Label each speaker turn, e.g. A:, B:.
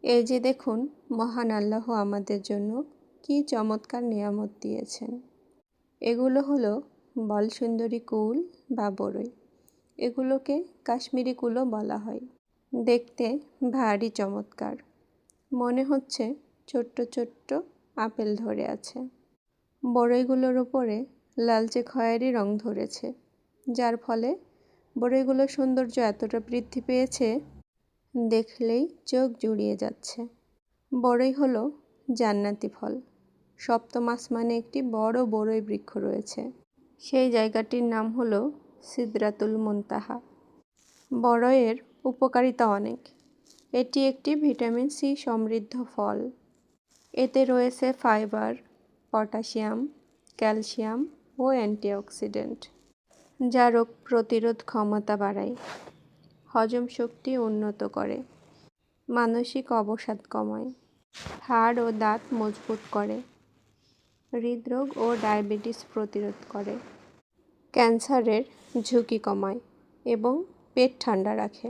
A: এই যে দেখুন, মহান আল্লাহ আমাদের জন্য কি চমৎকার নিয়ামত দিয়েছেন। এগুলো হলো বলসুন্দরী কুল বা বরই। এগুলোকে কাশ্মীরি কুলও বলা হয়। দেখতে ভারী চমৎকার, মনে হচ্ছে ছোট্ট ছোট্ট আপেল ধরে আছে। বরইগুলোর ওপরে লালচে খয়েরি রং ধরেছে, যার ফলে বরইগুলোর সৌন্দর্য এতটা বৃদ্ধি পেয়েছে, দেখলেই চোখ জুড়িয়ে যাচ্ছে। বরই হলো জান্নাতি ফল। সপ্তম আসমানে একটি বড় বরই বৃক্ষ রয়েছে। সেই জায়গাটির নাম হলো সিদরাতুল মুনতাহা। বরইয়ের উপকারিতা অনেক। এটি একটি ভিটামিন সি সমৃদ্ধ ফল। এতে রয়েছে ফাইবার, পটাশিয়াম, ক্যালসিয়াম ও অ্যান্টিঅক্সিডেন্ট, যা রোগ প্রতিরোধ ক্ষমতা বাড়ায়, হজম শক্তি উন্নত করে, মানসিক অবসাদ কমায়, হাড় ও দাঁত মজবুত করে, হৃদরোগ ও ডায়াবেটিস প্রতিরোধ করে, ক্যান্সারের ঝুঁকি কমায় এবং পেট ঠান্ডা রাখে।